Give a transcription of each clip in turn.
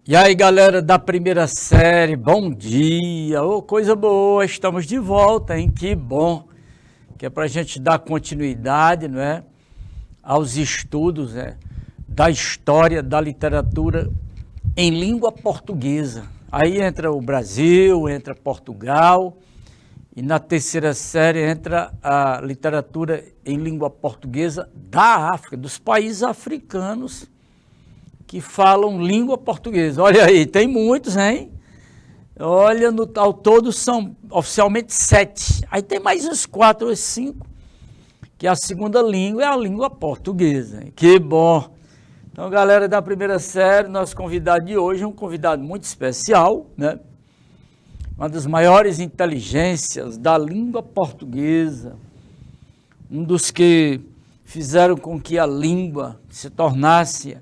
E aí, galera da primeira série, bom dia! Ô, coisa boa, estamos de volta, hein? Que bom! Que é para a gente dar continuidade, não é? Aos estudos, né? Da história, da literatura em língua portuguesa. Aí entra o Brasil, entra Portugal, e na terceira série entra a literatura em língua portuguesa da África, dos países africanos que falam língua portuguesa. Olha aí, tem muitos, hein? Olha, no ao todo são oficialmente 7. Aí tem mais uns 4 ou 5, que a segunda língua é a língua portuguesa. Hein? Que bom! Então, galera da primeira série, nosso convidado de hoje é um convidado muito especial, né? Uma das maiores inteligências da língua portuguesa, um dos que fizeram com que a língua se tornasse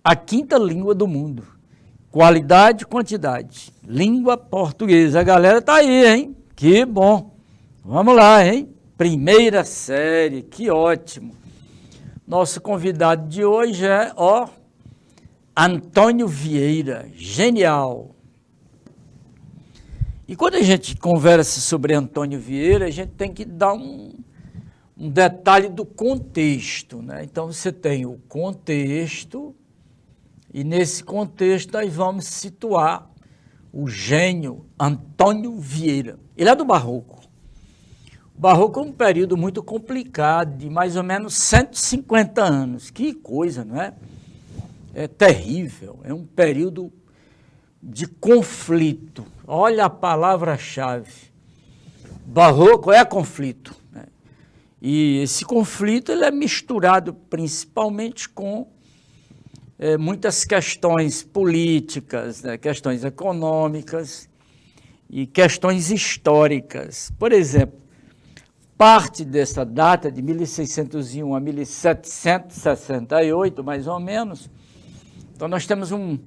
a quinta língua do mundo. Qualidade e quantidade. Língua portuguesa. A galera tá aí, hein? Que bom. Vamos lá, hein? Primeira série, que ótimo. Nosso convidado de hoje é, Antônio Vieira. Genial. E quando a gente conversa sobre Antônio Vieira, a gente tem que dar um detalhe do contexto, né? Então, você tem o contexto. E nesse contexto nós vamos situar o gênio Antônio Vieira. Ele é do Barroco. O Barroco é um período muito complicado, de mais ou menos 150 anos. Que coisa, não é? É terrível, é um período de conflito. Olha a palavra-chave. Barroco é conflito. Né? E esse conflito ele é misturado principalmente com muitas questões políticas, né, questões econômicas e questões históricas. Por exemplo, parte dessa data, de 1601 a 1768, mais ou menos, então nós temos um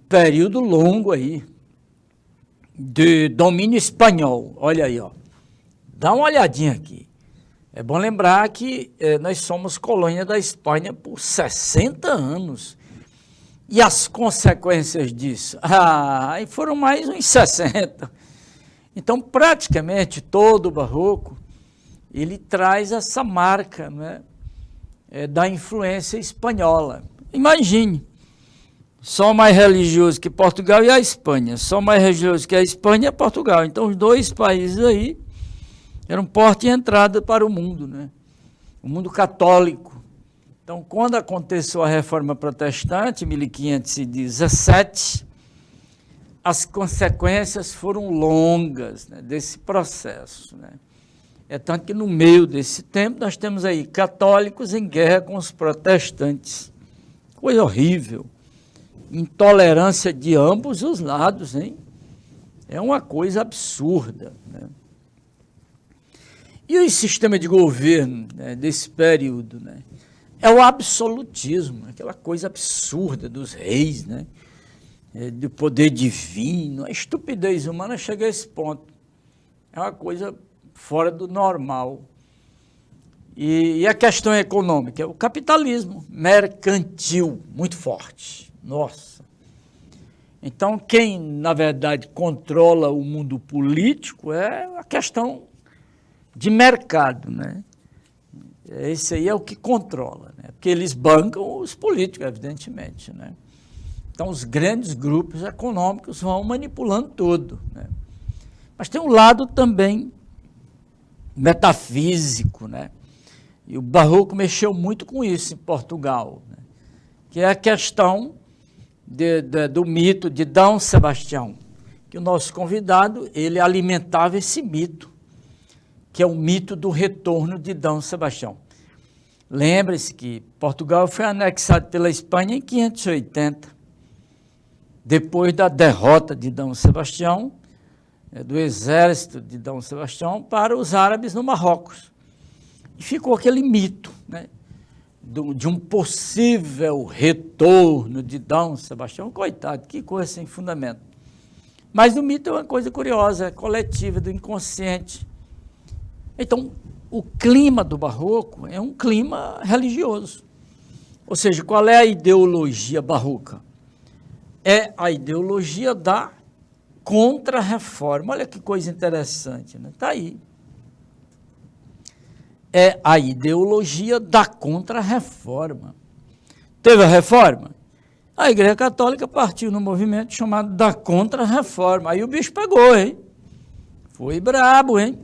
período longo aí de domínio espanhol. Olha aí, dá uma olhadinha aqui. É bom lembrar que nós somos colônia da Espanha por 60 anos. E as consequências disso? Aí foram mais uns 60. Então, praticamente, todo o Barroco, ele traz essa marca, né, da influência espanhola. Imagine, só mais religioso que Portugal e a Espanha. Só mais religioso que a Espanha e Portugal. Então, os dois países aí era um porta e entrada para o mundo, né? O mundo católico. Então, quando aconteceu a Reforma Protestante, em 1517, as consequências foram longas, né, desse processo. Né? É tanto que no meio desse tempo nós temos aí católicos em guerra com os protestantes. Coisa horrível. Intolerância de ambos os lados, hein? É uma coisa absurda, né? E o sistema de governo, né, desse período, né, é o absolutismo, aquela coisa absurda dos reis, né, do poder divino. A estupidez humana chega a esse ponto. É uma coisa fora do normal. E a questão econômica é o capitalismo mercantil, muito forte. Nossa! Então, quem, na verdade, controla o mundo político é a questão de mercado, né? Esse aí é o que controla, né? Porque eles bancam os políticos, evidentemente, né? Então, os grandes grupos econômicos vão manipulando tudo, né? Mas tem um lado também metafísico, né? E o Barroco mexeu muito com isso em Portugal, né? Que é a questão do mito de D. Sebastião, que o nosso convidado, ele alimentava esse mito, que é o mito do retorno de D. Sebastião. Lembre-se que Portugal foi anexado pela Espanha em 580, depois da derrota de D. Sebastião, do exército de D. Sebastião, para os árabes no Marrocos. E ficou aquele mito, né, de um possível retorno de D. Sebastião. Coitado, que coisa sem fundamento. Mas o mito é uma coisa curiosa, é coletiva, do inconsciente. Então, o clima do Barroco é um clima religioso. Ou seja, qual é a ideologia barroca? é a ideologia da contra-reforma. Olha que coisa interessante, né? Está aí. É a ideologia da contra-reforma. Teve a reforma? A Igreja Católica partiu no movimento chamado da contra-reforma. Aí o bicho pegou, hein? Foi brabo, hein?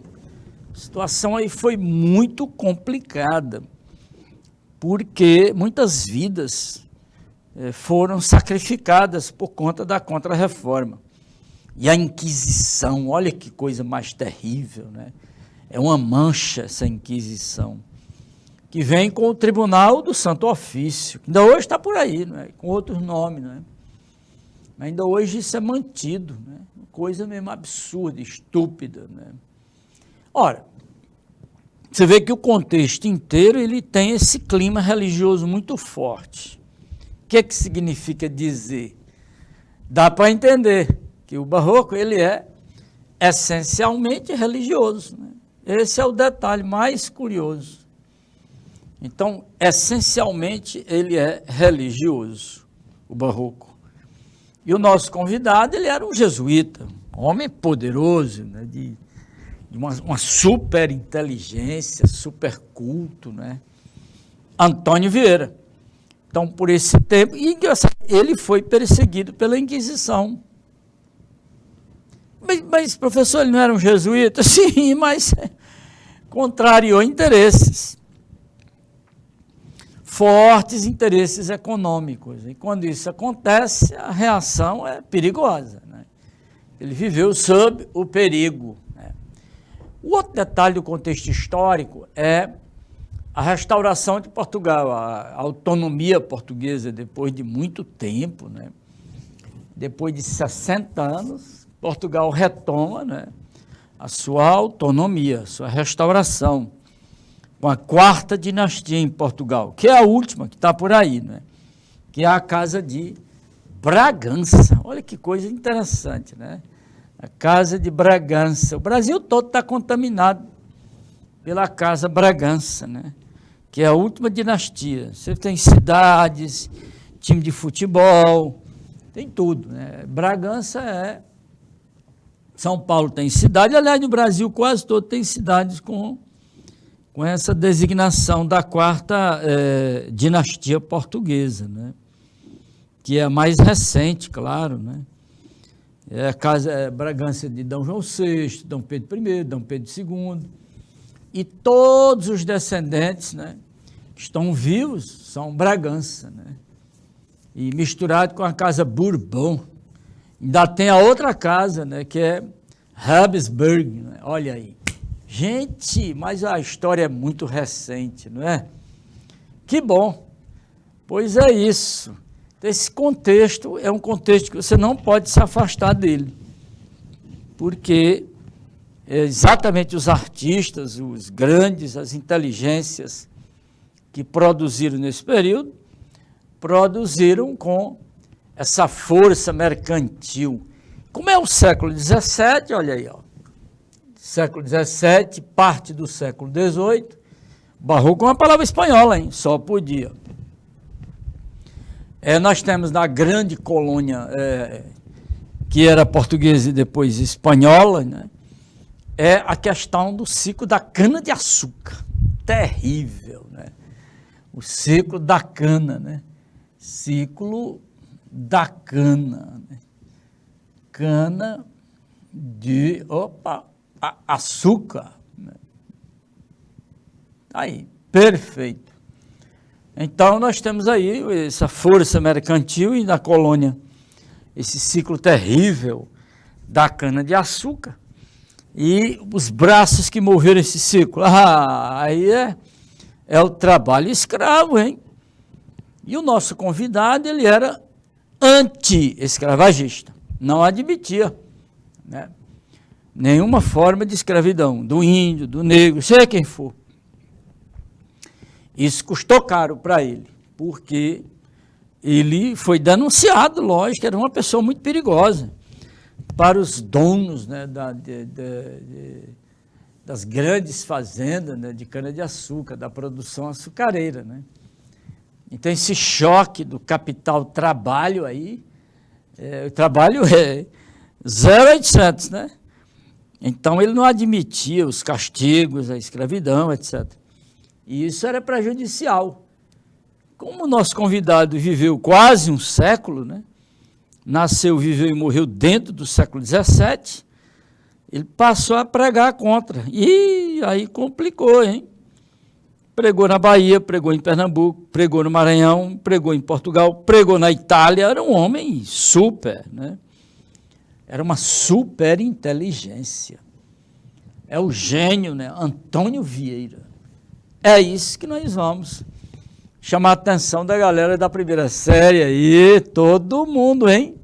A situação aí foi muito complicada, porque muitas vidas foram sacrificadas por conta da contra-reforma. E a Inquisição, olha que coisa mais terrível, né? É uma mancha essa Inquisição, que vem com o Tribunal do Santo Ofício, que ainda hoje está por aí, não é? Com outros nomes, não é? Mas ainda hoje isso é mantido, né? Coisa mesmo absurda, estúpida, né? Ora, você vê que o contexto inteiro ele tem esse clima religioso muito forte. O que que significa dizer? Dá para entender que o barroco ele é essencialmente religioso, né? Esse é o detalhe mais curioso. Então, essencialmente, ele é religioso, o barroco. E o nosso convidado, ele era um jesuíta, um homem poderoso, né, de uma super inteligência, super culto, né? Antônio Vieira. Então, por esse tempo, e ele foi perseguido pela Inquisição. Mas, professor, ele não era um jesuíta? Sim, mas contrariou interesses. Fortes interesses econômicos. E quando isso acontece, a reação é perigosa, né? Ele viveu sob o perigo, né? O outro detalhe do contexto histórico é a restauração de Portugal, a autonomia portuguesa, depois de muito tempo, né? Depois de 60 anos, Portugal retoma, né, a sua autonomia, a sua restauração, com a quarta dinastia em Portugal, que é a última que está por aí, né, que é a Casa de Bragança. Olha que coisa interessante, né? A Casa de Bragança. O Brasil todo está contaminado pela Casa Bragança, né, que é a última dinastia. Você tem cidades, time de futebol, tem tudo, né? Bragança é... São Paulo tem cidade, aliás, no Brasil quase todo tem cidades com essa designação da quarta dinastia portuguesa, né? Que é a mais recente, claro, né? É a Casa Bragança de D. João VI, D. Pedro I, D. Pedro II, e todos os descendentes, né, que estão vivos são Bragança, né? E misturado com a Casa Bourbon. Ainda tem a outra casa, né, que é Habsburg, né? Olha aí. Gente, mas a história é muito recente, não é? Que bom. Pois é isso. Esse contexto é um contexto que você não pode se afastar dele, porque exatamente os artistas, os grandes, as inteligências que produziram nesse período, produziram com essa força mercantil. Como é o século XVII, olha aí, ó. Século XVII, parte do século XVIII, barroco é uma palavra espanhola, hein? Só podia. Nós temos na grande colônia, que era portuguesa e depois espanhola, né? É a questão do ciclo da cana-de-açúcar. Terrível, né? O ciclo da cana, né? Ciclo da cana, né? Cana de, açúcar, né? Aí, perfeito. Então, nós temos aí essa força mercantil e na colônia, esse ciclo terrível da cana-de-açúcar e os braços que moveram esse ciclo. Aí é o trabalho escravo, hein? E o nosso convidado, ele era anti-escravagista, não admitia, né, nenhuma forma de escravidão, do índio, do negro, seja quem for. Isso custou caro para ele, porque ele foi denunciado, lógico, era uma pessoa muito perigosa para os donos, né, das grandes fazendas, né, de cana-de-açúcar, da produção açucareira, né? Então, esse choque do capital-trabalho aí O trabalho é 0800, né? Então ele não admitia os castigos, a escravidão, etc. E isso era prejudicial. Como o nosso convidado viveu quase um século, né? Nasceu, viveu e morreu dentro do século XVII, ele passou a pregar contra. E aí complicou, hein? Pregou na Bahia, pregou em Pernambuco, pregou no Maranhão, pregou em Portugal, pregou na Itália. Era um homem super, né? Era uma super inteligência. É o gênio, né? Antônio Vieira. É isso que nós vamos chamar a atenção da galera da primeira série aí, todo mundo, hein?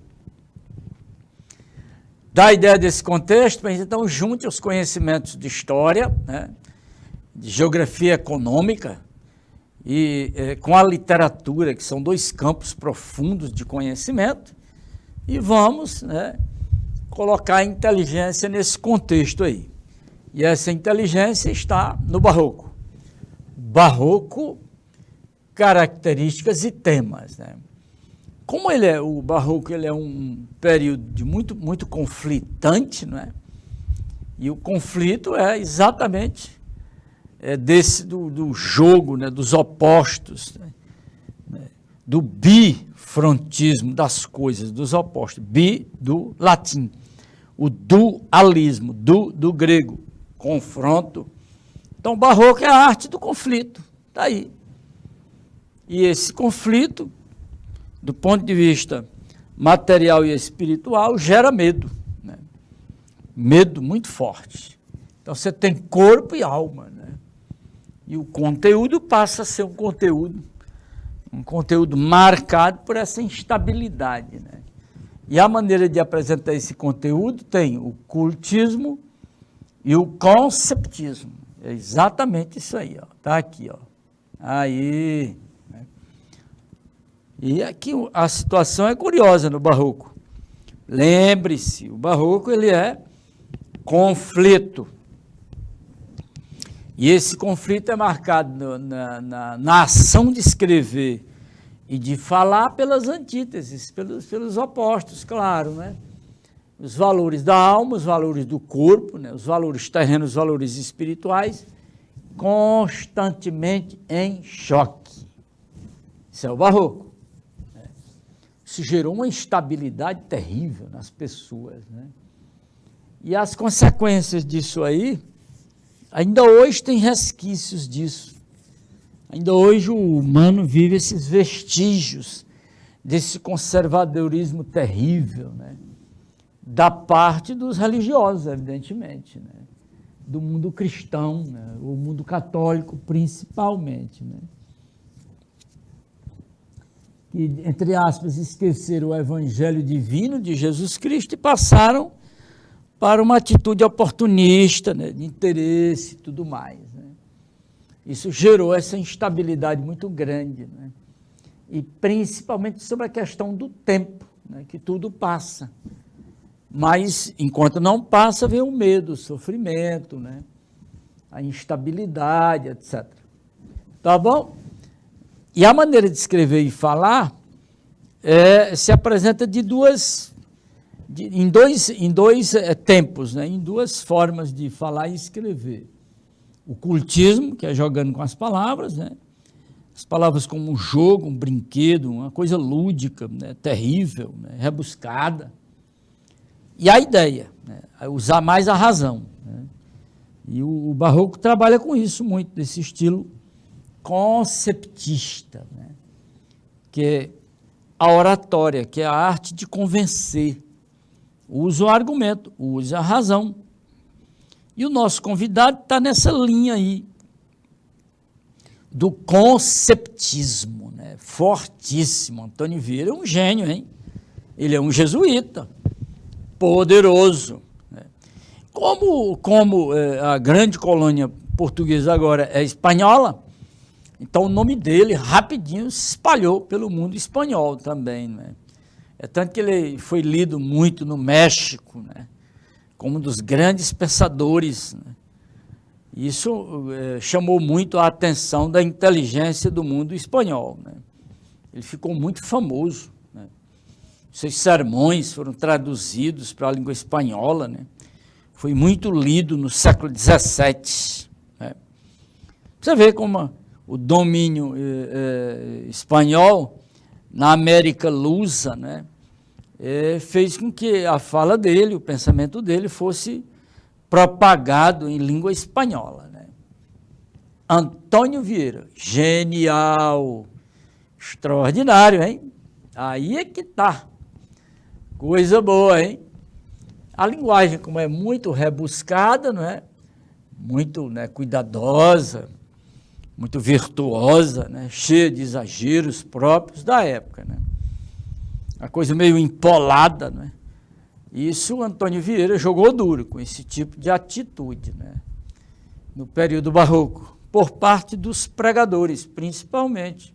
Dá a ideia desse contexto, mas então junte os conhecimentos de história, né? De geografia econômica e com a literatura, que são dois campos profundos de conhecimento, e vamos, né, colocar a inteligência nesse contexto aí. E essa inteligência está no barroco. Barroco, características e temas, né? Como o barroco ele é um período de muito conflitante, não é? E o conflito é exatamente do jogo, né, dos opostos, né, do bifrontismo das coisas, dos opostos. Bi do latim, o dualismo, do grego, confronto. Então, o barroco é a arte do conflito, está aí. E esse conflito, do ponto de vista material e espiritual, gera medo, né? Medo muito forte. Então, você tem corpo e alma, né? E o conteúdo passa a ser um conteúdo marcado por essa instabilidade, né? E a maneira de apresentar esse conteúdo tem o cultismo e o conceptismo. É exatamente isso aí, ó. Tá aqui, ó. Aí. Né? E aqui a situação é curiosa no barroco. Lembre-se, o barroco ele é conflito. E esse conflito é marcado na ação de escrever e de falar pelas antíteses, pelos opostos, claro, né? Os valores da alma, os valores do corpo, né? Os valores terrenos, os valores espirituais, constantemente em choque. Isso é o barroco. Né? Isso gerou uma instabilidade terrível nas pessoas, né? E as consequências disso aí, ainda hoje tem resquícios disso. Ainda hoje o humano vive esses vestígios desse conservadorismo terrível, né? Da parte dos religiosos, evidentemente, né? Do mundo cristão, né? O mundo católico principalmente, né? Que, entre aspas, esqueceram o evangelho divino de Jesus Cristo e passaram para uma atitude oportunista, né? De interesse e tudo mais, né? Isso gerou essa instabilidade muito grande, né? E principalmente sobre a questão do tempo, né? Que tudo passa. Mas, enquanto não passa, vem o medo, o sofrimento, né? A instabilidade, etc. Tá bom? E a maneira de escrever e falar se apresenta em dois tempos, né? Em duas formas de falar e escrever. O cultismo, que é jogando com as palavras, né? As palavras como um jogo, um brinquedo, uma coisa lúdica, né? Terrível, né? Rebuscada. E a ideia, né? Usar mais a razão, né? E o barroco trabalha com isso muito, desse estilo conceptista, né? Que é a oratória, que é a arte de convencer. Usa o argumento, usa a razão. E o nosso convidado está nessa linha aí do conceptismo, né? Fortíssimo. Antônio Vieira é um gênio, hein? Ele é um jesuíta, poderoso, né? Como a grande colônia portuguesa agora é espanhola, então o nome dele rapidinho se espalhou pelo mundo espanhol também, né? É tanto que ele foi lido muito no México, né? Como um dos grandes pensadores, né? Isso chamou muito a atenção da inteligência do mundo espanhol, né? Ele ficou muito famoso, né? Seus sermões foram traduzidos para a língua espanhola, né? Foi muito lido no século XVII. Né? Você vê como o domínio espanhol na América Lusa, né? Fez com que a fala dele, o pensamento dele fosse propagado em língua espanhola. Né? Antônio Vieira, genial, extraordinário, hein? Aí é que tá, coisa boa, hein? A linguagem, como é muito rebuscada, não é? Muito, né, cuidadosa, muito virtuosa, né? Cheia de exageros próprios da época, né? A coisa meio empolada, né? Isso o Antônio Vieira jogou duro com esse tipo de atitude, né? No período barroco, por parte dos pregadores, principalmente.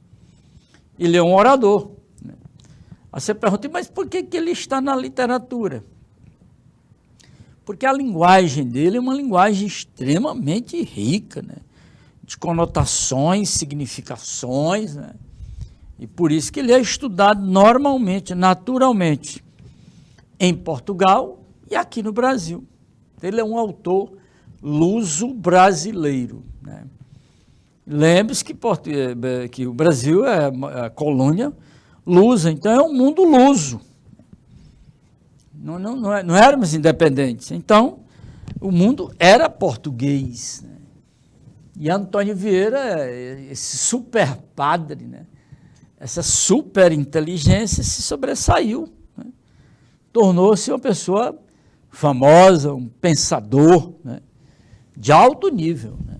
Ele é um orador. Né? Aí você pergunta, mas por que ele está na literatura? Porque a linguagem dele é uma linguagem extremamente rica, né? De conotações, significações, né? E por isso que ele é estudado normalmente, naturalmente, em Portugal e aqui no Brasil. Ele é um autor luso-brasileiro. Né? Lembre-se que o Brasil é a colônia lusa, então é um mundo luso. Não éramos independentes. Então, o mundo era português. Né? E Antônio Vieira, esse super padre, né? Essa super inteligência se sobressaiu. Né? Tornou-se uma pessoa famosa, um pensador, né? De alto nível. Né?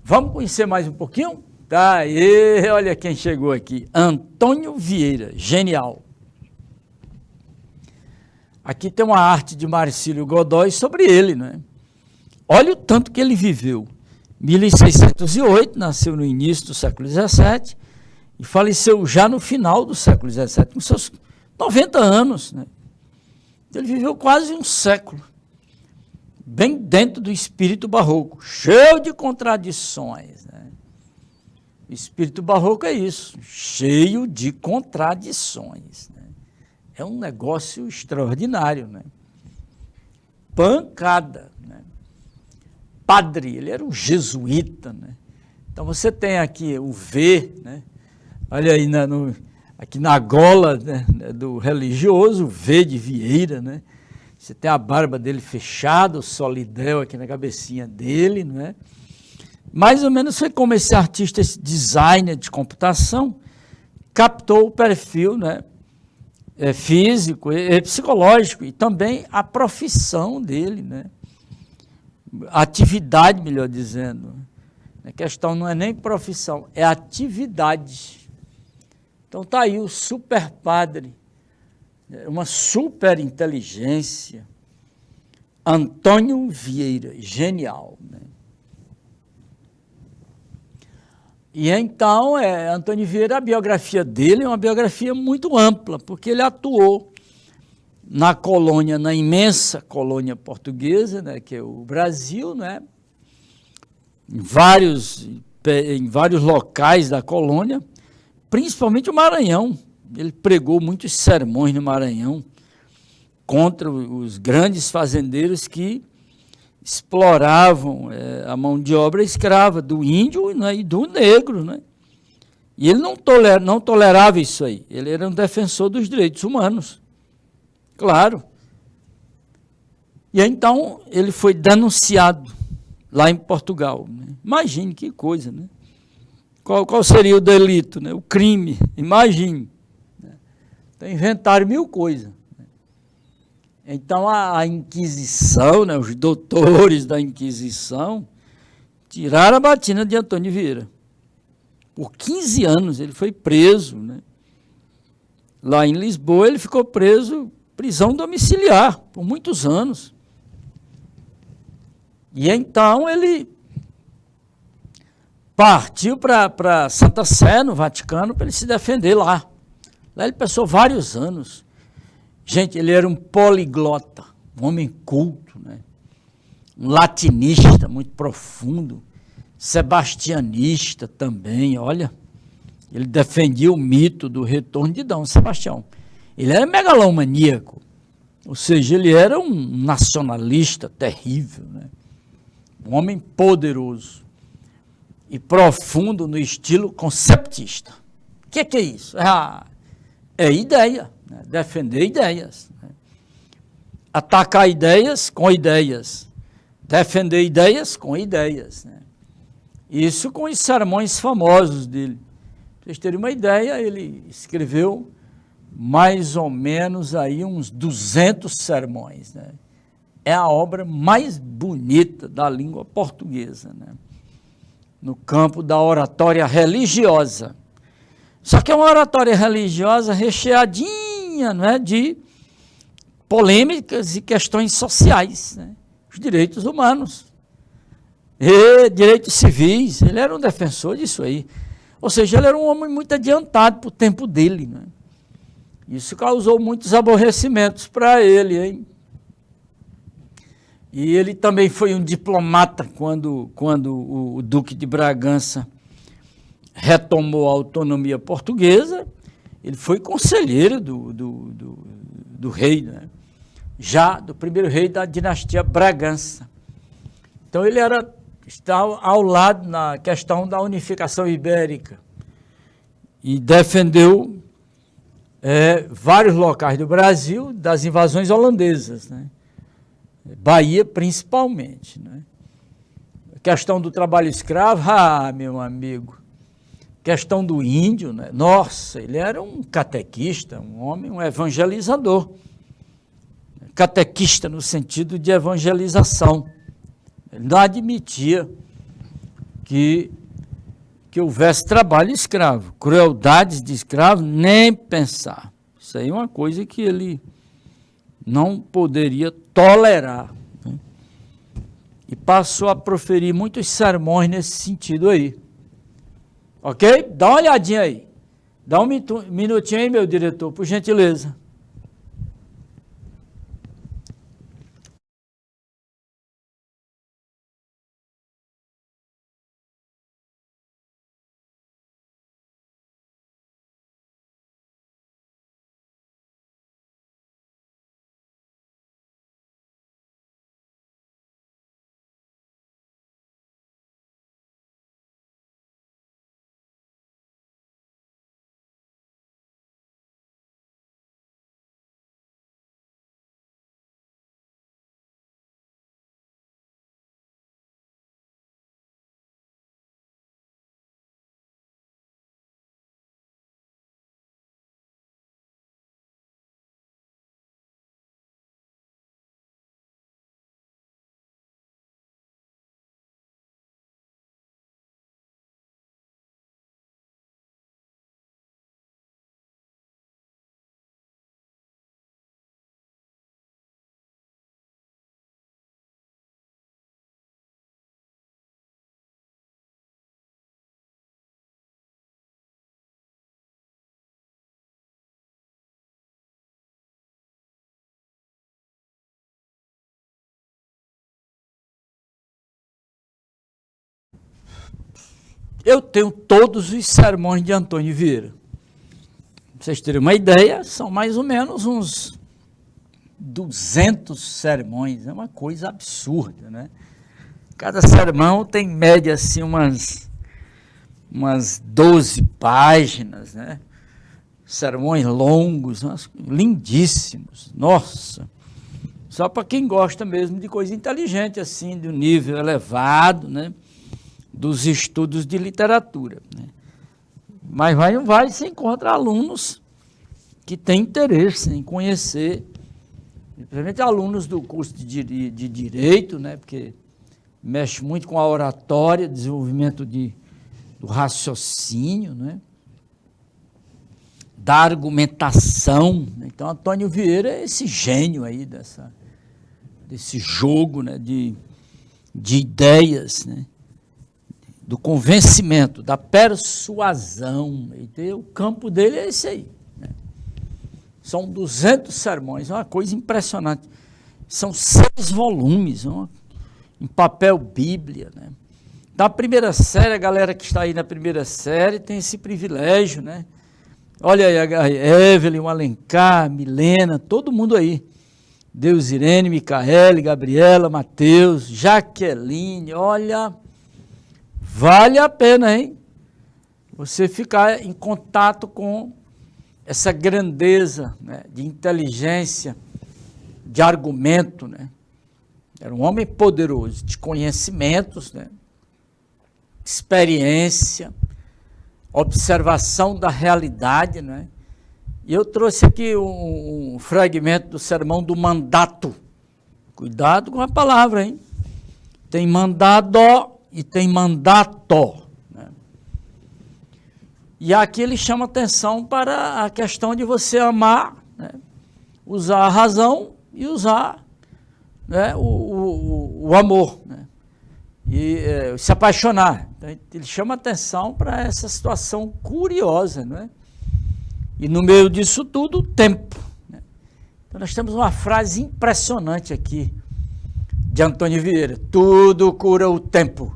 Vamos conhecer mais um pouquinho? Tá aí, olha quem chegou aqui. Antônio Vieira, genial. Aqui tem uma arte de Marcílio Godoy sobre ele, né? Olha o tanto que ele viveu. 1608, nasceu no início do século XVII e faleceu já no final do século XVII, com seus 90 anos. Né? Ele viveu quase um século, bem dentro do espírito barroco, cheio de contradições. Né? O espírito barroco é isso, cheio de contradições. Né? É um negócio extraordinário. Né? Pancada. Né? Padre, ele era um jesuíta. Né? Então você tem aqui o V, né? Olha aí, aqui na gola, né, do religioso, V de Vieira, né? Você tem a barba dele fechada, o solidel aqui na cabecinha dele, né? Mais ou menos foi como esse artista, esse designer de computação, captou o perfil, né, físico e psicológico, e também a profissão dele, né? A atividade, melhor dizendo. A questão não é nem profissão, é atividade. Então está aí o super padre, uma super inteligência, Antônio Vieira, genial. Né? E então, Antônio Vieira, a biografia dele é uma biografia muito ampla, porque ele atuou na colônia, na imensa colônia portuguesa, né, que é o Brasil, né, em vários locais da colônia, principalmente o Maranhão. Ele pregou muitos sermões no Maranhão contra os grandes fazendeiros que exploravam a mão de obra escrava do índio, né, e do negro. Né? E ele não tolerava isso aí. Ele era um defensor dos direitos humanos. Claro. E então ele foi denunciado lá em Portugal. Né? Imagine que coisa, né? Qual seria o delito, né? O crime, imagine. Então, inventaram mil coisas. Então, a Inquisição, né, os doutores da Inquisição, tiraram a batina de Antônio Vieira. Por 15 anos ele foi preso. Né? Lá em Lisboa ele ficou preso, prisão domiciliar, por muitos anos. E então ele partiu para Santa Sé, no Vaticano, para ele se defender lá. Lá ele passou vários anos. Gente, ele era um poliglota, um homem culto, né? Um latinista muito profundo, sebastianista também, olha. Ele defendia o mito do retorno de Dom Sebastião. Ele era megalomaníaco, ou seja, ele era um nacionalista terrível, né? Um homem poderoso e profundo no estilo conceptista. O que é isso? É ideia, né? Defender ideias, né? Atacar ideias com ideias, defender ideias com ideias, né? Isso com os sermões famosos dele. Para vocês terem uma ideia, ele escreveu mais ou menos aí uns 200 sermões, né? É a obra mais bonita da língua portuguesa, né? No campo da oratória religiosa. Só que é uma oratória religiosa recheadinha, não é, de polêmicas e questões sociais, né? Os direitos humanos e direitos civis. Ele era um defensor disso aí. Ou seja, ele era um homem muito adiantado para o tempo dele, né? Isso causou muitos aborrecimentos para ele, hein? E ele também foi um diplomata quando o Duque de Bragança retomou a autonomia portuguesa. Ele foi conselheiro do rei, né? Já do primeiro rei da dinastia Bragança. Então ele está ao lado na questão da unificação ibérica e defendeu vários locais do Brasil das invasões holandesas, né? Bahia principalmente, né? A questão do trabalho escravo, meu amigo, questão do índio, né? Nossa, ele era um catequista, um homem, um evangelizador, catequista no sentido de evangelização. Ele não admitia que houvesse trabalho escravo, crueldades de escravo, nem pensar. Isso aí é uma coisa que ele não poderia tolerar, né? E passou a proferir muitos sermões nesse sentido aí. Ok? Dá uma olhadinha aí. Dá um minutinho aí, meu diretor, por gentileza. Eu tenho todos os sermões de Antônio Vieira. Pra vocês terem uma ideia, são mais ou menos uns 200 sermões. É uma coisa absurda, né? Cada sermão tem, em média, assim, umas 12 páginas, né? Sermões longos, lindíssimos. Nossa! Só para quem gosta mesmo de coisa inteligente, assim, de um nível elevado, né? Dos estudos de literatura, né? Mas vai, você encontra alunos que têm interesse em conhecer, principalmente alunos do curso de Direito, né? Porque mexe muito com a oratória, desenvolvimento do raciocínio, né? Da argumentação, né? Então, Antônio Vieira é esse gênio aí desse jogo, né? de ideias, né? Do convencimento, da persuasão. E o campo dele é esse aí, né? São 200 sermões, é uma coisa impressionante. São 6 volumes, em papel Bíblia, né? Da primeira série, a galera que está aí na primeira série tem esse privilégio, né? Olha aí a Evelyn, o Alencar, Milena, todo mundo aí. Deus, Irene, Micaele, Gabriela, Mateus, Jaqueline, olha, vale a pena, hein? Você ficar em contato com essa grandeza, né, de inteligência, de argumento, né? Era um homem poderoso, de conhecimentos, né? Experiência, observação da realidade, né? E eu trouxe aqui um fragmento do sermão do mandato. Cuidado com a palavra, hein? Tem mandado e tem mandato. Né? E aqui ele chama atenção para a questão de você amar, né? Usar a razão e usar, né, o amor, né? E se apaixonar. Então, ele chama atenção para essa situação curiosa, né? E no meio disso tudo, o tempo. Né? Então nós temos uma frase impressionante aqui de Antônio Vieira: tudo cura o tempo,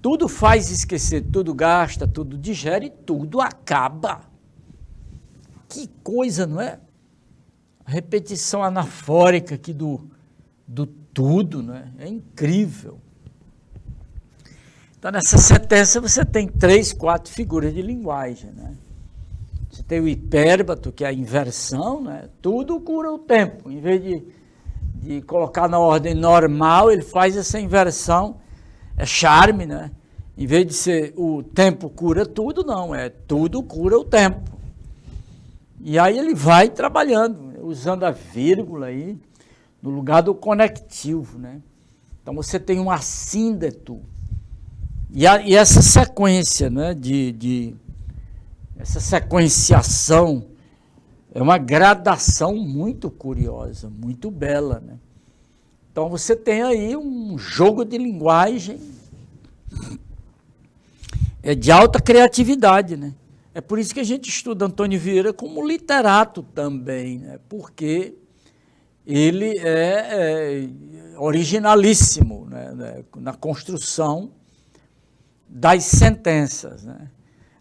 tudo faz esquecer, tudo gasta, tudo digere e tudo acaba. Que coisa, não é? A repetição anafórica aqui do tudo, não é? É incrível. Então nessa sentença você tem 3, 4 figuras de linguagem, né? Você tem o hipérbato, que é a inversão, né? Tudo cura o tempo. Em vez de colocar na ordem normal, ele faz essa inversão, é charme, né? Em vez de ser o tempo cura tudo, não, é tudo cura o tempo. E aí ele vai trabalhando, usando a vírgula aí, no lugar do conectivo, né? Então você tem um assíndeto. E essa sequência, né, essa sequenciação é uma gradação muito curiosa, muito bela, né? Então você tem aí um jogo de linguagem de alta criatividade, né? É por isso que a gente estuda Antônio Vieira como literato também, né? Porque ele é originalíssimo, né, na construção das sentenças, né?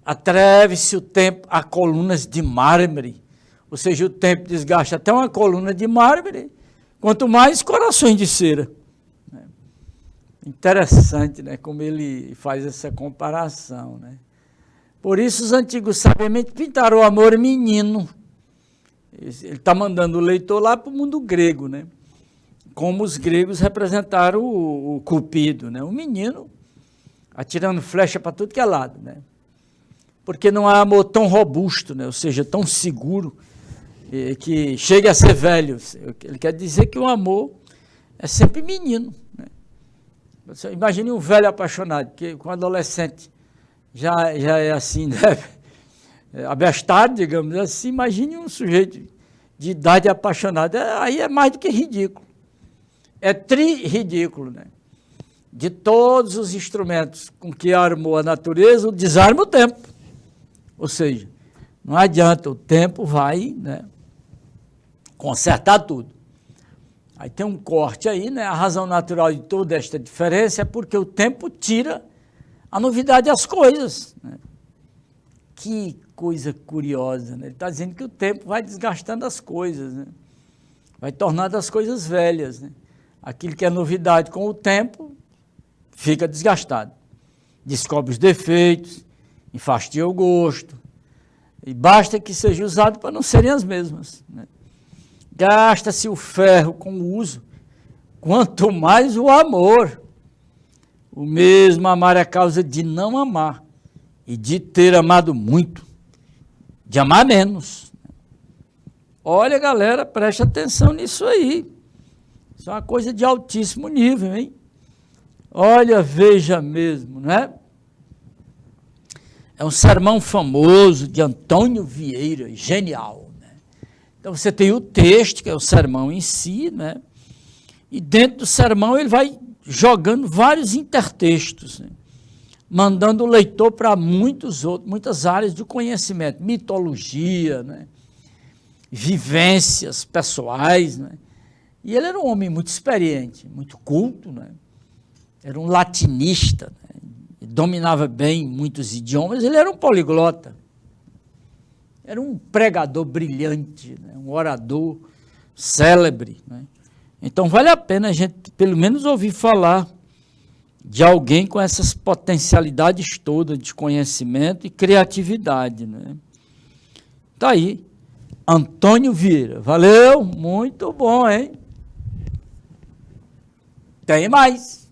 Atreve-se o tempo a colunas de mármore, ou seja, o tempo desgasta até uma coluna de mármore, quanto mais corações de cera. Interessante, né, como ele faz essa comparação, né? Por isso os antigos sabiamente pintaram o amor menino. Ele está mandando o leitor lá para o mundo grego, né? Como os gregos representaram o Cupido, né? O menino atirando flecha para tudo que é lado, né? Porque não há amor tão robusto, né? Ou seja, tão seguro, que chegue a ser velho. Ele quer dizer que o amor é sempre menino, né? Imagine um velho apaixonado, que com um adolescente já é assim, né? Abestado, digamos assim. Imagine um sujeito de idade apaixonada, aí é mais do que ridículo. É tri-ridículo, né? De todos os instrumentos com que armou a natureza, o desarma o tempo. Ou seja, não adianta, o tempo vai, né, consertar tudo. Aí tem um corte aí, né? A razão natural de toda esta diferença é porque o tempo tira a novidade das coisas, né? Que coisa curiosa, né? Ele está dizendo que o tempo vai desgastando as coisas, né? Vai tornando as coisas velhas, né? Aquilo que é novidade com o tempo fica desgastado. Descobre os defeitos, enfastidia o gosto, e basta que seja usado para não serem as mesmas, né? Gasta-se o ferro com o uso, quanto mais o amor. O mesmo amar é a causa de não amar, e de ter amado muito, de amar menos. Olha, galera, preste atenção nisso aí. Isso é uma coisa de altíssimo nível, hein? Olha, veja mesmo, né? É um sermão famoso de Antônio Vieira, genial, né? Então você tem o texto, que é o sermão em si, né? E dentro do sermão ele vai jogando vários intertextos, né? Mandando o leitor para muitas áreas do conhecimento, mitologia, né? Vivências pessoais, né? E ele era um homem muito experiente, muito culto, né? Era um latinista, né? Dominava bem muitos idiomas, ele era um poliglota. Era um pregador brilhante, né? Um orador célebre, né? Então vale a pena a gente pelo menos ouvir falar de alguém com essas potencialidades todas de conhecimento e criatividade, né? Tá aí, Antônio Vieira. Valeu, muito bom, hein? Tem mais.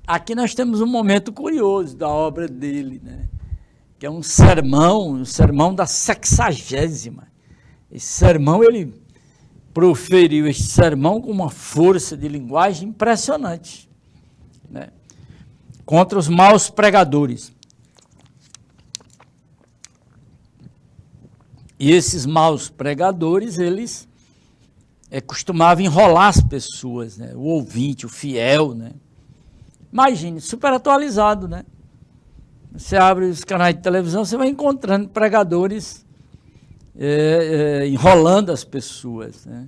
Aqui nós temos um momento curioso da obra dele, né? Que é um sermão da 60ª. Esse sermão, ele proferiu este sermão com uma força de linguagem impressionante, né? Contra os maus pregadores. E esses maus pregadores, eles costumavam enrolar as pessoas, né? O ouvinte, o fiel, né? Imagine, super atualizado, né? Você abre os canais de televisão, você vai encontrando pregadores enrolando as pessoas, né?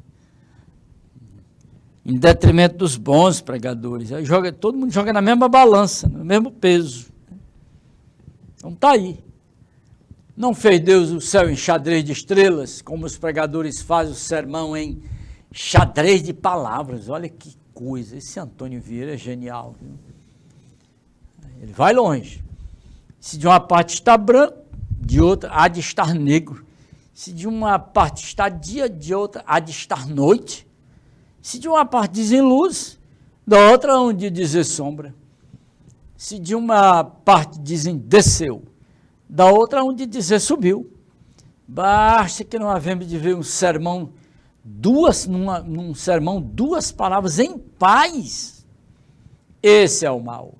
Em detrimento dos bons pregadores. Aí todo mundo joga na mesma balança, no mesmo peso. Então tá aí. Não fez Deus o céu em xadrez de estrelas, como os pregadores fazem o sermão em xadrez de palavras. Olha que coisa. Esse Antônio Vieira é genial, viu? Ele vai longe. Se de uma parte está branco, de outra há de estar negro. Se de uma parte está dia, de outra há de estar noite. Se de uma parte dizem luz, da outra há de dizer sombra. Se de uma parte dizem desceu, da outra há de dizer subiu. Basta que não havemos de ver um sermão, num sermão, duas palavras em paz. Esse é o mal.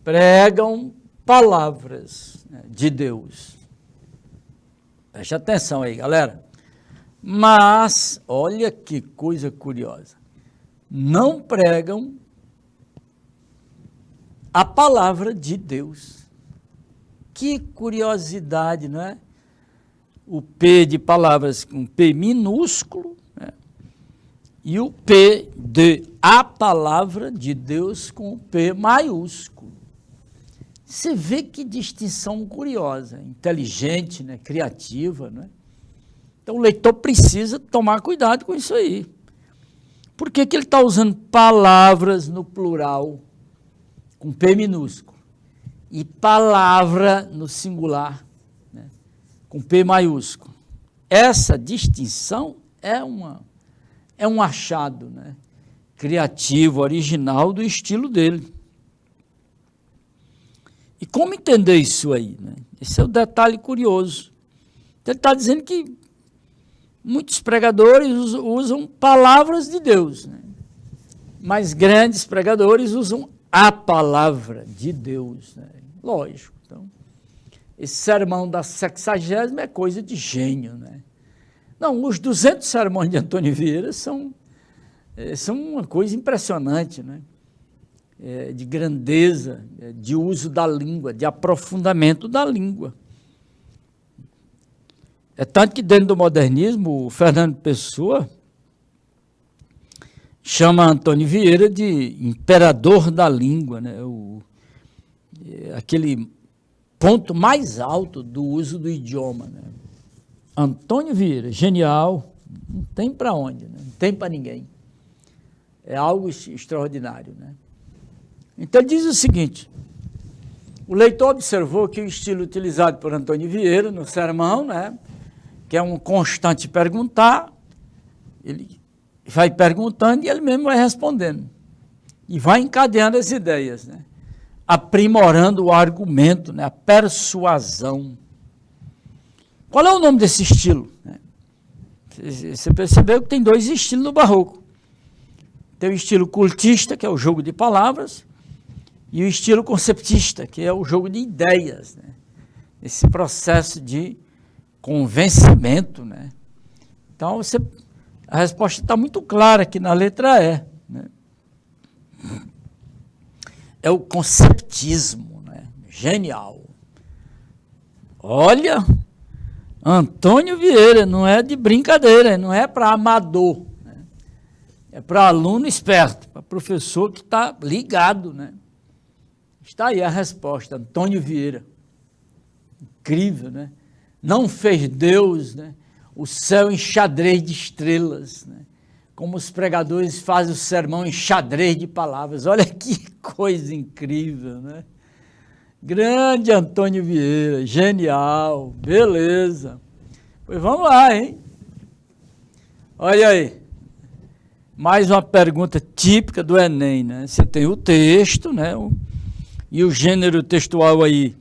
Pregam palavras, né, de Deus. Preste atenção aí, galera. Mas, olha que coisa curiosa. Não pregam a palavra de Deus. Que curiosidade, não é? O P de palavras com P minúsculo, né? E o P de a palavra de Deus com P maiúsculo. Você vê que distinção curiosa, inteligente, né? Criativa, né? Então o leitor precisa tomar cuidado com isso aí. Por que ele está usando palavras no plural com P minúsculo e palavra no singular, né, com P maiúsculo? Essa distinção é um achado, né, criativo, original do estilo dele. E como entender isso aí, né? Esse é o detalhe curioso. Ele está dizendo que muitos pregadores usam palavras de Deus, né? Mas grandes pregadores usam a palavra de Deus, né? Lógico. Então, esse sermão da 60ª é coisa de gênio, né? Não, os 200 sermões de Antônio Vieira são uma coisa impressionante, né? De grandeza, de uso da língua, de aprofundamento da língua. É tanto que dentro do modernismo, o Fernando Pessoa chama Antônio Vieira de imperador da língua, né? Aquele ponto mais alto do uso do idioma, né? Antônio Vieira, genial, não tem para onde, né? Não tem para ninguém. É algo extraordinário, né? Então ele diz o seguinte: o leitor observou que o estilo utilizado por Antônio Vieira no sermão, né, que é um constante perguntar, ele vai perguntando e ele mesmo vai respondendo. E vai encadeando as ideias, né, aprimorando o argumento, né, a persuasão. Qual é o nome desse estilo? Você percebeu que tem dois estilos no barroco. Tem o estilo cultista, que é o jogo de palavras, e o estilo conceptista, que é o jogo de ideias, né? Esse processo de convencimento, né? Então, a resposta está muito clara aqui na letra E, né? É o conceptismo, né? Genial. Olha, Antônio Vieira, não é de brincadeira, não é para amador, né? É para aluno esperto, para professor que está ligado, né? Está aí a resposta, Antônio Vieira. Incrível, né? Não fez Deus, né, o céu em xadrez de estrelas, né? Como os pregadores fazem o sermão em xadrez de palavras. Olha que coisa incrível, né? Grande Antônio Vieira, genial, beleza. Pois vamos lá, hein? Olha aí, mais uma pergunta típica do Enem, né? Você tem o texto, né? E o gênero textual aí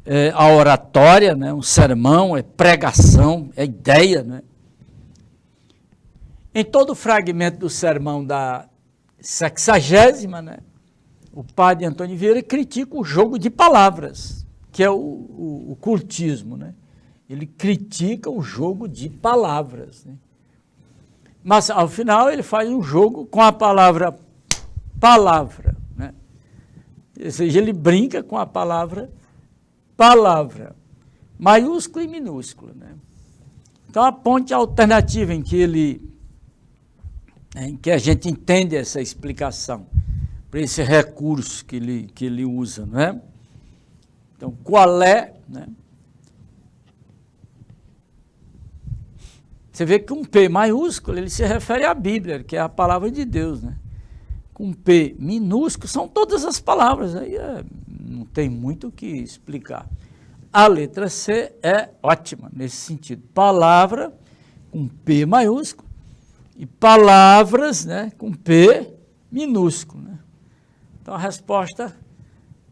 é a oratória, né? Um sermão, é pregação, é ideia, né? Em todo o fragmento do sermão da 60ª, né, o padre Antônio Vieira critica o jogo de palavras, que é o cultismo, né? Ele critica o jogo de palavras, né? Mas, ao final, ele faz um jogo com a palavra, né? Ou seja, ele brinca com a palavra, maiúscula e minúscula, né? Então, a ponte alternativa em que a gente entende essa explicação, para esse recurso que ele usa, não é? Então, qual é, né? Você vê que um P maiúsculo, ele se refere à Bíblia, que é a palavra de Deus, né? Com P minúsculo, são todas as palavras, aí não tem muito o que explicar. A letra C é ótima nesse sentido. Palavra com P maiúsculo e palavras, né, com P minúsculo, né? Então a resposta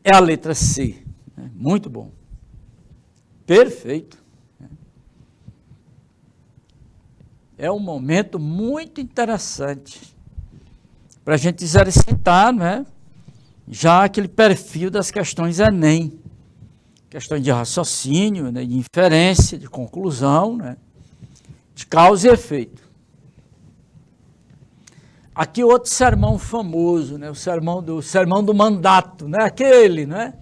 é a letra C, né? Muito bom. Perfeito. É um momento muito interessante para a gente exercitar, né, já aquele perfil das questões Enem. Questões de raciocínio, né, de inferência, de conclusão, né, de causa e efeito. Aqui outro sermão famoso, né, o sermão do mandato, né, aquele, né,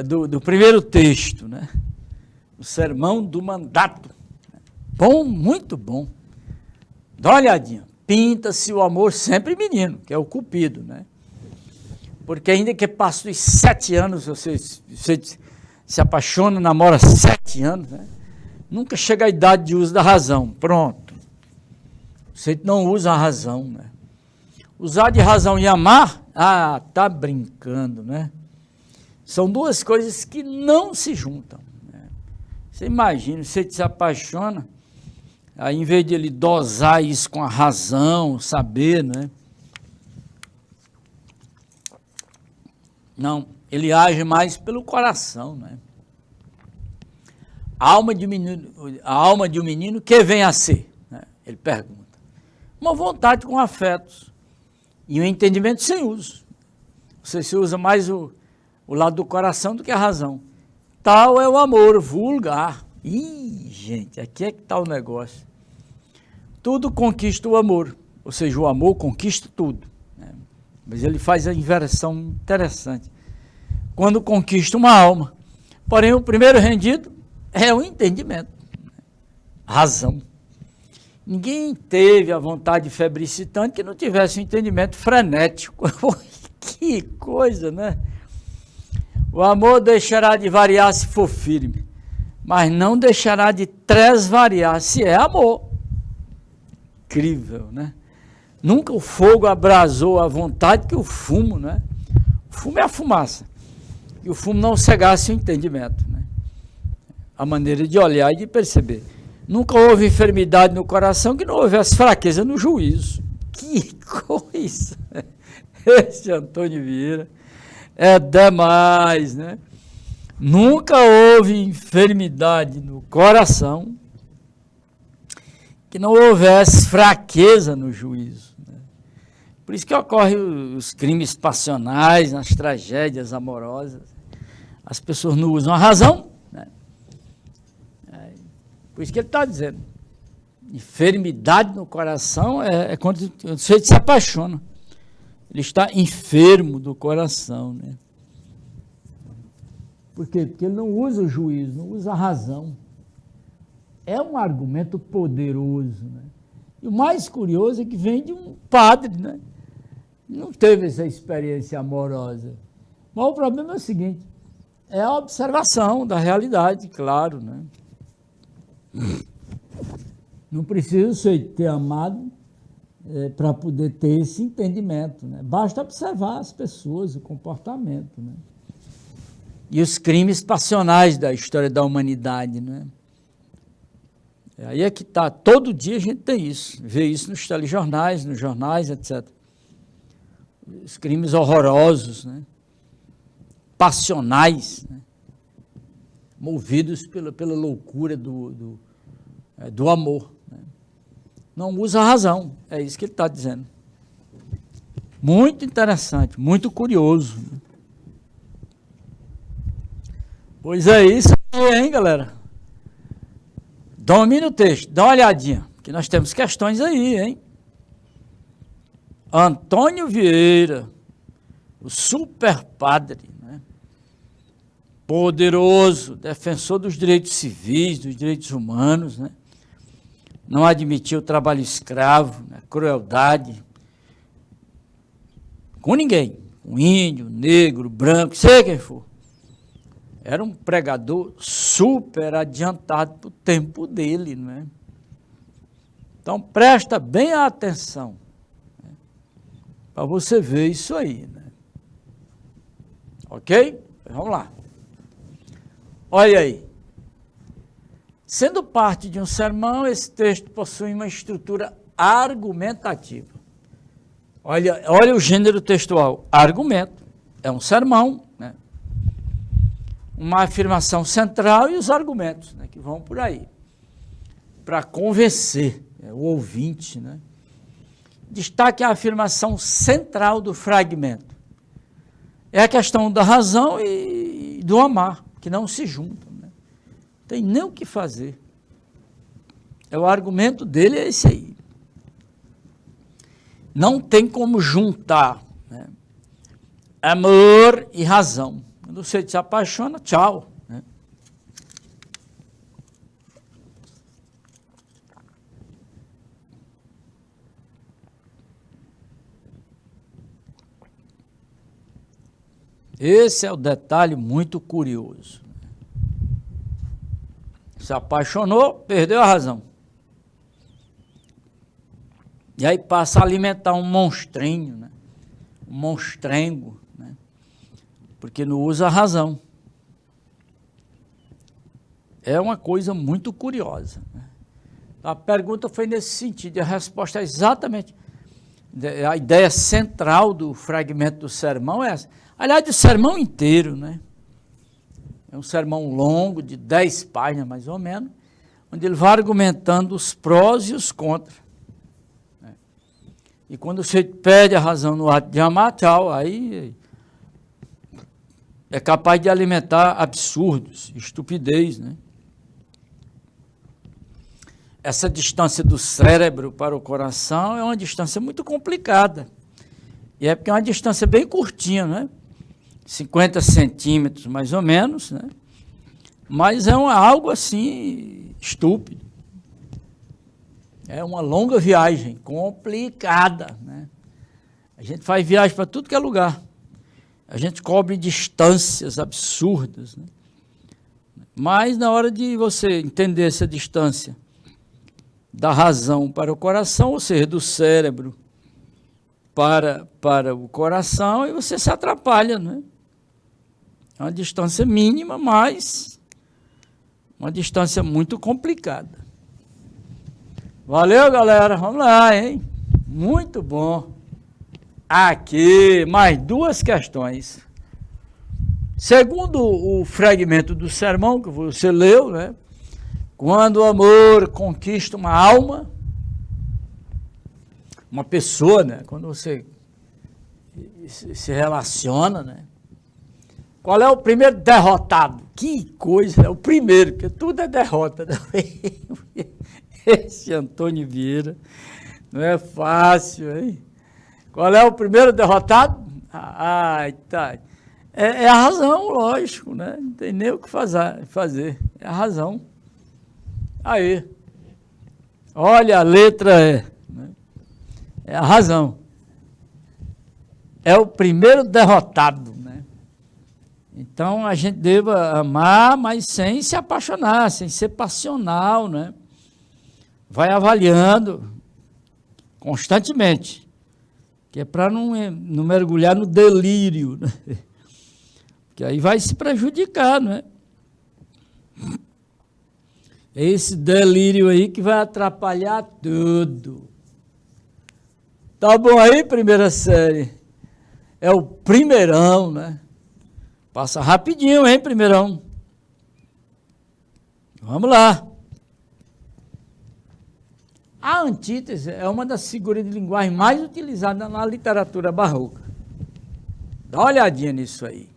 do primeiro texto, né, o sermão do mandato. Bom, muito bom. Dá uma olhadinha. Pinta-se o amor sempre menino, que é o Cupido, né? Porque ainda que passe os 7 anos, você se apaixona, namora 7 anos, né? Nunca chega a idade de uso da razão. Pronto. Você não usa a razão, né? Usar de razão e amar, tá brincando, né? São duas coisas que não se juntam, né? Você imagina, você se apaixona, aí em vez de ele dosar isso com a razão, saber, né? Não, ele age mais pelo coração, né? A alma de um menino, que vem a ser? Né? Ele pergunta. Uma vontade com afetos e um entendimento sem uso. Você usa mais o lado do coração do que a razão. Tal é o amor vulgar. Ih, gente, aqui é que está o negócio. Tudo conquista o amor, ou seja, o amor conquista tudo, né? Mas ele faz a inversão interessante. Quando conquista uma alma, porém o primeiro rendido é o entendimento, a razão. Ninguém teve a vontade febricitante que não tivesse um entendimento frenético. Que coisa, né? O amor deixará de variar se for firme, mas não deixará de tresvariar se é amor. Incrível, né? Nunca o fogo abrasou a vontade que o fumo, né? O fumo é a fumaça. E o fumo não cegasse o entendimento, né? A maneira de olhar e de perceber. Nunca houve enfermidade no coração que não houvesse fraqueza no juízo. Que coisa! Esse Antônio Vieira é demais, né? Nunca houve enfermidade no coração que não houvesse fraqueza no juízo, né? Por isso que ocorrem os crimes passionais, as tragédias amorosas. As pessoas não usam a razão, né? Por isso que ele está dizendo. Enfermidade no coração é quando você se apaixona. Ele está enfermo do coração, né? Por quê? Porque ele não usa o juízo, não usa a razão. É um argumento poderoso, né? E o mais curioso é que vem de um padre, né? Não teve essa experiência amorosa. Mas o problema é o seguinte, é a observação da realidade, claro, né? Não precisa você ter amado para poder ter esse entendimento, né? Basta observar as pessoas, o comportamento, né? E os crimes passionais da história da humanidade, né? Aí é que está, todo dia a gente tem isso, vê isso nos telejornais, nos jornais, etc. Os crimes horrorosos, né? Passionais, né? Movidos pela loucura do amor. Né? Não usa a razão, é isso que ele está dizendo. Muito interessante, muito curioso. Né? Pois é isso aí, hein, galera? Domine o texto, dá uma olhadinha, que nós temos questões aí, hein? Antônio Vieira, o super padre, né? Poderoso, defensor dos direitos civis, dos direitos humanos, né? Não admitiu o trabalho escravo, né? Crueldade, com ninguém, com índio, negro, branco, sei quem for. Era um pregador super adiantado para o tempo dele, né? Então, presta bem a atenção, né? Para você ver isso aí, né? Ok? Vamos lá. Olha aí. Sendo parte de um sermão, esse texto possui uma estrutura argumentativa. Olha o gênero textual. Argumento. É um sermão, né? Uma afirmação central e os argumentos, né, que vão por aí, para convencer o ouvinte. Né? Destaque a afirmação central do fragmento. É a questão da razão e do amar, que não se juntam. Né? Não tem nem o que fazer. O argumento dele é esse aí. Não tem como juntar, né, amor e razão. Quando você se apaixona, tchau. Né? Esse é o detalhe muito curioso. Se apaixonou, perdeu a razão. E aí passa a alimentar um monstrinho, né? Um monstrengo, né? Porque não usa a razão. É uma coisa muito curiosa. Né? A pergunta foi nesse sentido, e a resposta é exatamente, a ideia central do fragmento do sermão é essa. Aliás, do sermão inteiro, né? É um sermão longo, de 10 páginas mais ou menos, onde ele vai argumentando os prós e os contras. Né? E quando você perde a razão no ato de amar, tchau, aí é capaz de alimentar absurdos, estupidez, né? Essa distância do cérebro para o coração é uma distância muito complicada. E é porque é uma distância bem curtinha, né? 50 centímetros, mais ou menos, né? Mas é algo assim estúpido. É uma longa viagem, complicada, né? A gente faz viagem para tudo que é lugar. A gente cobre distâncias absurdas, né? Mas na hora de você entender essa distância da razão para o coração, ou seja, do cérebro para o coração, e você se atrapalha, né? É uma distância mínima, mas uma distância muito complicada. Valeu, galera. Vamos lá, hein? Muito bom. Aqui, mais 2 questões. Segundo o fragmento do sermão que você leu, né? Quando o amor conquista uma alma, uma pessoa, né? Quando você se relaciona, né? Qual é o primeiro derrotado? Que coisa, é o primeiro, porque tudo é derrota. Né? Esse Antônio Vieira não é fácil, hein? Qual é o primeiro derrotado? Tá. É a razão, lógico, né? Não tem nem o que fazer. É a razão. Aí. Olha, a letra E. Né? É a razão. É o primeiro derrotado. Né? Então, a gente deva amar, mas sem se apaixonar, sem ser passional, né? Vai avaliando constantemente, que é para não mergulhar no delírio, né? Que aí vai se prejudicar, né? É esse delírio aí que vai atrapalhar tudo. Tá bom aí, primeira série? É o primeirão, né? Passa rapidinho, hein, primeirão? Vamos lá. A antítese é uma das figuras de linguagem mais utilizadas na literatura barroca. Dá uma olhadinha nisso aí.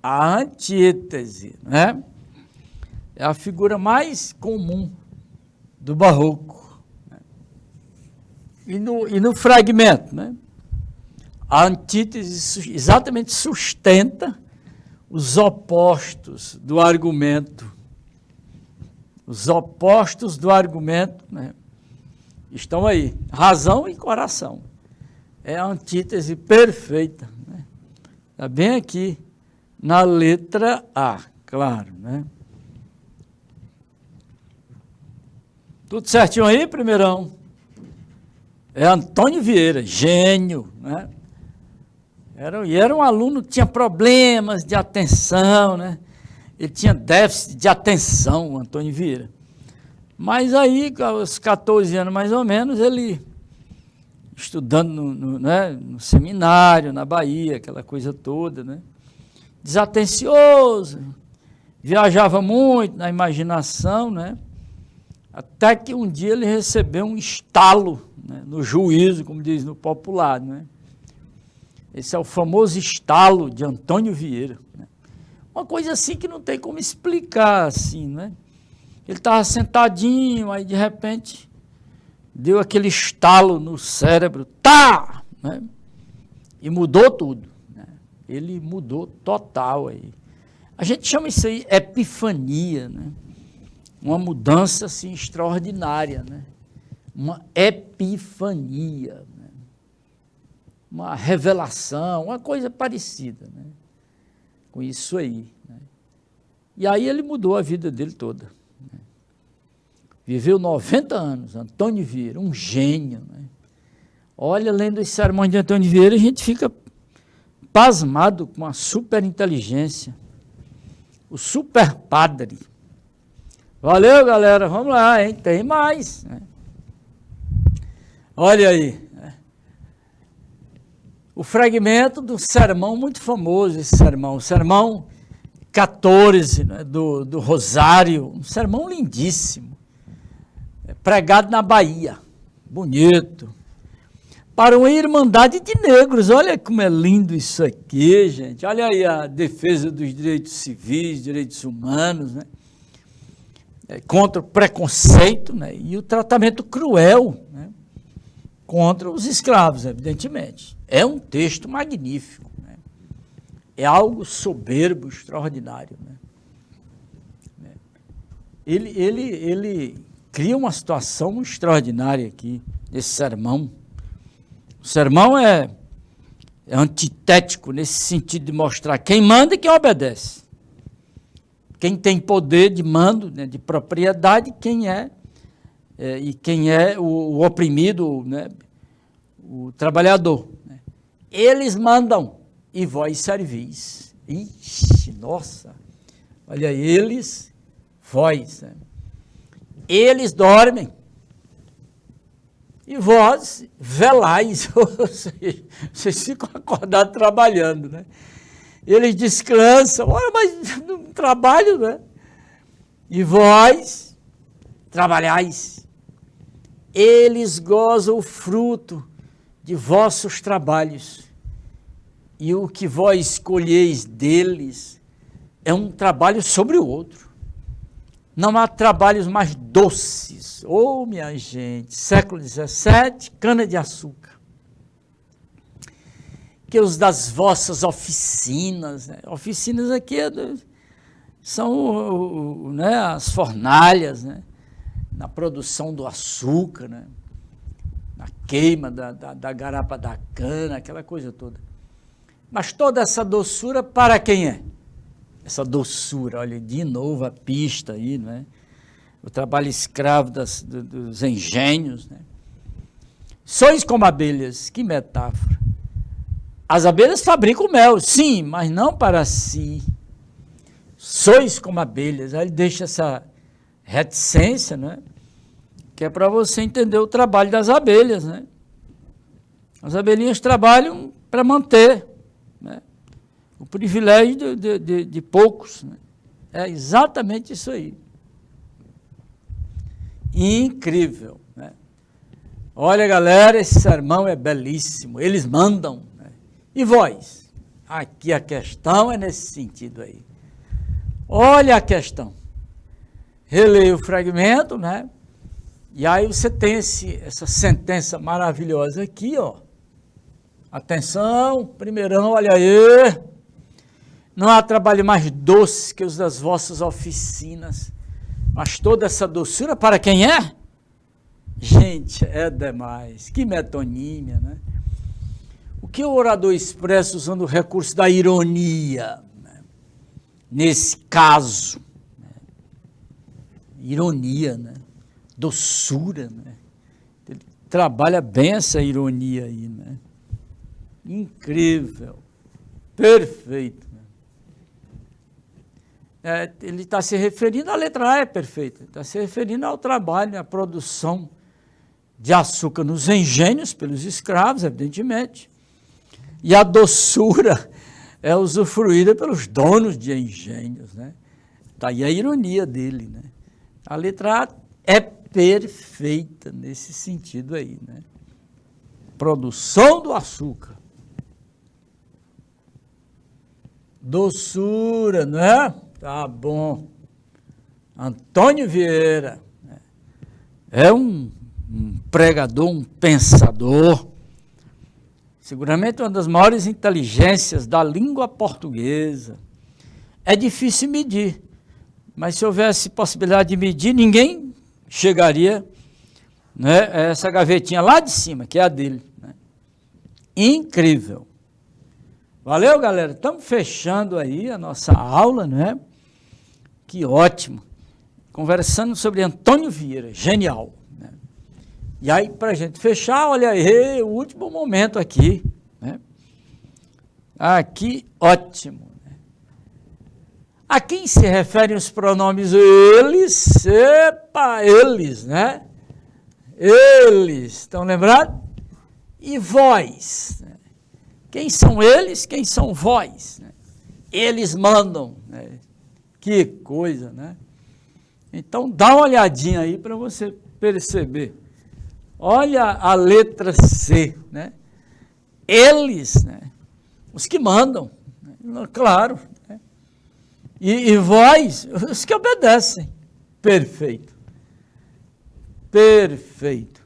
A antítese, né? É a figura mais comum do barroco. Né? E no fragmento, né? A antítese exatamente sustenta os opostos do argumento. Os opostos do argumento, né? Estão aí, razão e coração. É a antítese perfeita. Né? Está bem aqui, na letra A, claro, né? Tudo certinho aí, primeirão? É Antônio Vieira, gênio, né? Era um aluno que tinha problemas de atenção, né? Ele tinha déficit de atenção, o Antônio Vieira. Mas aí, aos 14 anos mais ou menos, ele, estudando no seminário, na Bahia, aquela coisa toda, né? Desatencioso, viajava muito na imaginação, né? Até que um dia ele recebeu um estalo, né, no juízo, como diz no popular, né? Esse é o famoso estalo de Antônio Vieira. Né? Uma coisa assim que não tem como explicar, assim, né? Ele estava sentadinho, aí de repente deu aquele estalo no cérebro, tá! Né? E mudou tudo. Né? Ele mudou total aí. A gente chama isso aí epifania, né? Uma mudança assim extraordinária, né? Uma epifania, né? Uma revelação, uma coisa parecida, né? Com isso aí. Né? E aí ele mudou a vida dele toda. Né? Viveu 90 anos, Antônio Vieira, um gênio. Né? Olha, lendo os sermões de Antônio Vieira, a gente fica pasmado com a super inteligência, o super padre. Valeu, galera, vamos lá, hein? Tem mais. Né? Olha aí. Né? O fragmento do sermão, muito famoso esse sermão, o sermão 14, né, do Rosário, um sermão lindíssimo, pregado na Bahia, bonito, para uma irmandade de negros. Olha como é lindo isso aqui, gente. Olha aí a defesa dos direitos civis, direitos humanos, né? Contra o preconceito, né? E o tratamento cruel, né? Contra os escravos, evidentemente. É um texto magnífico, né? É algo soberbo, extraordinário. Né? Ele cria uma situação extraordinária aqui, nesse sermão. O sermão é antitético, nesse sentido de mostrar quem manda e quem obedece. Quem tem poder de mando, né, de propriedade, quem é o oprimido, né, o trabalhador. Né? Eles mandam e vós servis. Ixi, nossa, olha, eles, vós. Né? Eles dormem e vós velais, ou seja, vocês ficam acordados trabalhando, né? Eles descansam, olha, mas não trabalho, né? E vós trabalhais. Eles gozam o fruto de vossos trabalhos. E o que vós escolheis deles é um trabalho sobre o outro. Não há trabalhos mais doces. Oh, minha gente, século XVII, cana-de-açúcar. Que os das vossas oficinas, né? Oficinas aqui são né, as fornalhas, né? Na produção do açúcar, né? Na queima da garapa da cana, aquela coisa toda. Mas toda essa doçura para quem é? essa doçura. Olha, de novo a pista aí, né? O trabalho escravo dos engenhos, né? Sois como abelhas, que metáfora. As abelhas fabricam mel, sim, mas não para si. Sois como abelhas. Aí ele deixa essa reticência, né? Que é para você entender o trabalho das abelhas, né? As abelhinhas trabalham para manter, né, o privilégio de poucos, né? É exatamente isso aí. Incrível, né? Olha, galera, esse sermão é belíssimo. Eles mandam, né? E vós? Aqui a questão é nesse sentido aí. Olha a questão. Releia o fragmento, né? E aí você tem essa sentença maravilhosa aqui, ó. Atenção, primeirão, olha aí. Não há trabalho mais doce que os das vossas oficinas. Mas toda essa doçura para quem é? Gente, é demais. Que metonímia, né? O que o orador expressa usando o recurso da ironia, né? Nesse caso, né? Ironia, né? Doçura, né? Ele trabalha bem essa ironia aí, né? Incrível, perfeito. Né? Ele está se referindo, a letra A é perfeita, está se referindo ao trabalho, à produção de açúcar nos engenhos, pelos escravos, evidentemente, e a doçura é usufruída pelos donos de engenhos, né? Daí a ironia dele, né? A letra A é perfeita nesse sentido aí, né? Produção do açúcar. Doçura, não é? Tá bom. Antônio Vieira, né? É um pregador, um pensador, seguramente uma das maiores inteligências da língua portuguesa. É difícil medir, mas se houvesse possibilidade de medir, ninguém chegaria, né, a essa gavetinha lá de cima, que é a dele, né? Incrível. Valeu, galera. Estamos fechando aí a nossa aula, né? Que ótimo. Conversando sobre Antônio Vieira, genial. Né? E aí, para a gente fechar, olha aí, o último momento aqui, né? Aqui, ótimo. Né? A quem se referem os pronomes eles? Epa, eles, né? Eles, estão lembrados? E vós, né? Quem são eles? Quem são vós? Né? Eles mandam. Né? Que coisa, né? Então, dá uma olhadinha aí para você perceber. Olha a letra C, né? Eles, né? Os que mandam, né? Claro. Né? E vós, os que obedecem. Perfeito. Perfeito.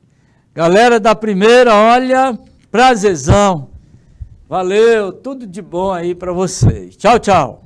Galera da primeira, olha, prazerzão. Valeu, tudo de bom aí para vocês. Tchau, tchau.